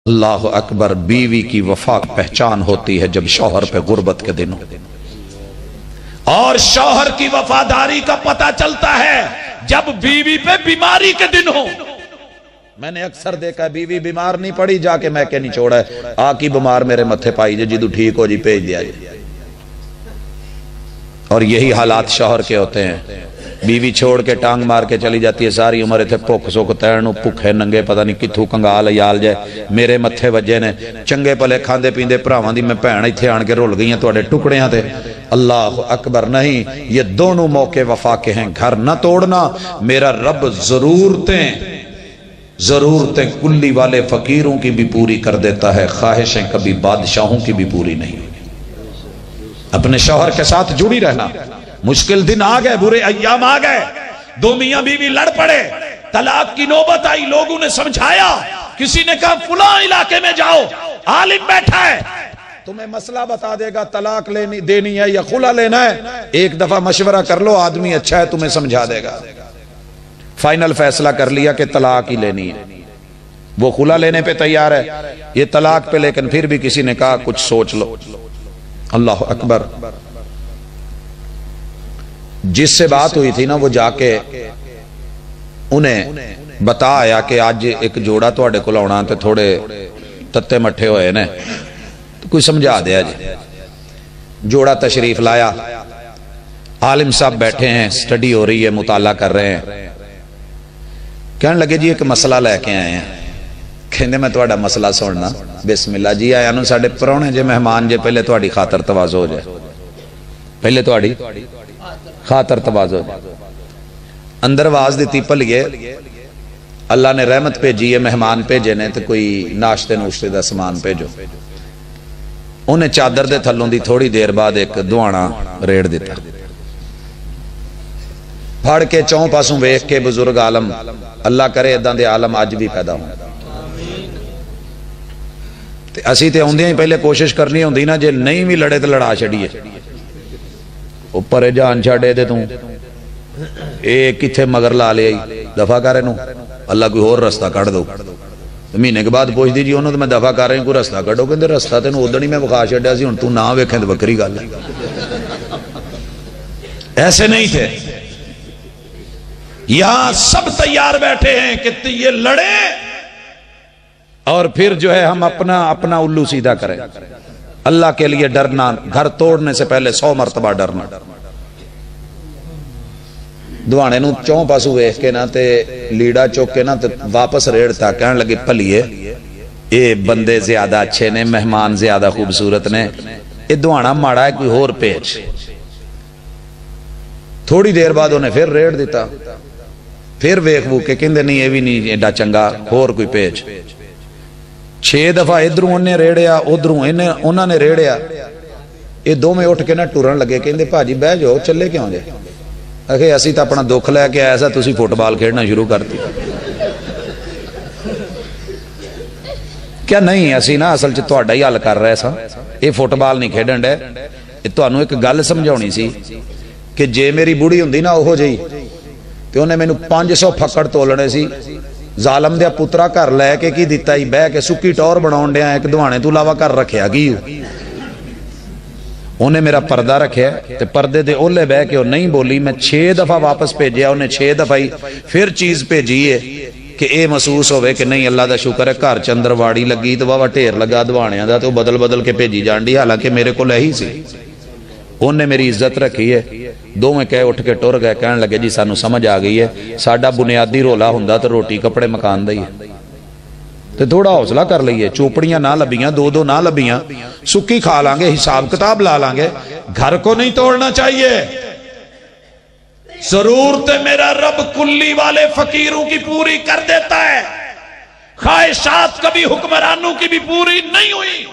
اللہ اکبر، بیوی کی وفا پہچان ہوتی ہے جب شوہر پہ غربت کے دن ہو، اور شوہر کی وفاداری کا پتہ چلتا ہے جب بیوی پہ بیماری کے دن ہو۔ میں نے اکثر دیکھا بیوی بیمار نہیں پڑی، جا کے میں کہ نہیں چھوڑا ہے، آکی بیمار میرے متھے پائی جے، جدو ٹھیک ہو جی پیج دیا جی۔ اور یہی حالات شوہر کے ہوتے ہیں، بیوی چھوڑ کے ٹانگ مار کے چلی جاتی ہے، ساری عمر تھے پک سوک تیرنو پکھے ننگے پتہ نہیں کتھو کنگال یال جائے، میرے متھے وجے نے چنگے پلے کھاندے پیندے پراواں دی میں بھین ایتھے آن کے رول گئی ہیں تواڈے ٹکڑیاں تے۔ اللہ اکبر، نہیں، یہ دونوں موقع وفا کے ہیں۔ گھر نہ توڑنا، میرا رب ضرورتیں کلی والے فقیروں کی بھی پوری کر دیتا ہے، خواہشیں کبھی بادشاہوں کی بھی پوری نہیں۔ اپنے شوہر کے ساتھ جڑی رہنا۔ مشکل دن آ گئے، برے ایام آ گئے، دو میاں بیوی لڑ پڑے، طلاق کی نوبت آئی، لوگوں نے سمجھایا، کسی نے کہا فلاں علاقے میں جاؤ، عالم بیٹھا ہے تمہیں مسئلہ بتا دے گا، طلاق دینی ہے یا خلا لینا ہے، ایک دفعہ مشورہ کر لو، آدمی اچھا ہے تمہیں سمجھا دے گا۔ فائنل فیصلہ کر لیا کہ طلاق ہی لینی ہے، وہ خلا لینے پہ تیار ہے، یہ طلاق پہ، لیکن پھر بھی کسی نے کہا کچھ سوچ لو۔ اللہ اکبر، جس سے بات ہوئی تھی نا وہ جا کے انہیں بتایا کہ آج ایک جوڑا تواڈے کول آنا تے تھوڑے تتے مٹھے ہوئے نے، تو کوئی سمجھا دیا جی۔ جوڑا تشریف لایا، عالم صاحب بیٹھے ہیں، سٹڈی ہو رہی ہے، مطالعہ کر رہے ہیں، کہنے لگے جی ایک مسئلہ لے کے آئے ہیں، کہنے میں تواڈا مسئلہ سننا، بسم اللہ جی آیا نو ساڑھے پرونے جے مہمان جے، پہلے تواڈی خاطر تواضع ہو جائے، پہلے تواڈی خاطر تواضع ہو جائے۔ اندر آواز دیتی پلیے، اللہ نے رحمت بھیجی ہے، مہمان بھیجے نے تو کوئی ناشتے نوشتے دا سامان بھیجو۔ انہیں چادر دے تھلوں دی تھوڑی دیر بعد ایک دعانا ریڑ دیتا، پھڑ کے چون پاسوں ویکھ کے بزرگ عالم، اللہ کرے ادھاں دے عالم آج بھی پیدا ہوں۔ اسی تے ہوندیاں ہی پہلے کوشش کرنی ہوندی نا، جے نہیں بھی لڑے تو لڑا چھڑیے، اوپر جان چھاڑے دے توں ایک کتھے مگر لا لے آئی دفعہ کرے نو، اللہ کوئی اور رستہ کڑ دو۔ مہینے کے بعد پوچھ دیجیے انہوں تو میں دفعہ کر رہے ہیں کوئی رستہ کڑو، کہ رستہ تے نو ادھر ہی میں بخا چھڑیا سی، ہن تو نہ ویکھیں تو بکری گل ہے۔ ایسے نہیں تھے، یہاں سب تیار بیٹھے ہیں کہ یہ لڑے اور پھر جو ہے ہم اپنا الو سیدھا کریں۔ اللہ کے لیے ڈرنا، گھر توڑنے سے پہلے 100 مرتبہ ڈرنا۔ دوانے نو چون پاسو ویکھ کے نا تے لیڑا چوک کے نا تے واپس ریڑتا، کہنے لگے پلیے اے بندے زیادہ اچھے نے، مہمان زیادہ خوبصورت نے، اے دوانا ماڑا ہے کوئی اور پیچ۔ تھوڑی دیر بعد انہیں پھر ریڑ دیتا، پھر ویکھ وہ کہ کہندے نہیں، اے بھی نہیں ایڈا چنگا، اور کوئی پیچ۔ 6 دفعہ ادھروں انہیں ریڑیا، ادھروں انہوں نے ریڑیا، یہ دو میں اٹھ کے نہ ٹورن لگے، کہندے پاجی بہ جاؤ، چلے کیوں جائے؟ اکھے اسی تا اپنا دکھ لے کے ایسا تسی فٹ بال کھیڑنا شروع کرتی۔ کیا نہیں، اسی نا اصل چھ تواڈا ہی حل کر رہے سا، یہ فٹ بال نہیں کھیڑن ڈے، یہ تانوں ایک گل سمجھاونی سی کہ جے میری بوڑھی ہوندی نا اوہو جئی تے انہیں مینوں 500 پھکڑ تولنے سی، ظالم دیا پترا کر لے کے کی دیتا ہی بہ کے سکی ٹور بناون دیا ایک دوانے تو علاوہ کر رکھیا گی، انہیں میرا پردہ رکھیا تے پردے دے اولے بہ کے وہ نہیں بولی، میں 6 دفعہ واپس بھیجیا، انہیں 6 دفعہ ہی پھر چیز بھیجیے کہ اے محسوس ہوئے کہ نہیں اللہ دا شکر ہے، گھر چندر واڑی لگی تو واہ ٹھیر لگا دوانیاں دا، تو بدل بدل کے بھیجی جان دی، حالانکہ میرے کو لہی سی۔ انہیں میری عزت رکھی ہے، دو میں کہے اٹھ کے ٹور گئے، کہنے لگے جی سانو سمجھ آ گئی ہے، ساڈا بنیادی رولا ہوندا تو روٹی کپڑے مکان دئی ہے، تو تھوڑا حوصلہ کر لئیے، چوپڑیاں نہ لبیاں، دو نہ لبیاں، سکی کھا لانگے، حساب کتاب لا لانگے، گھر کو نہیں توڑنا چاہیے۔ ضرورت میرا رب کلی والے فقیروں کی پوری کر دیتا ہے، خواہشات کبھی حکمرانوں کی بھی پوری نہیں ہوئی۔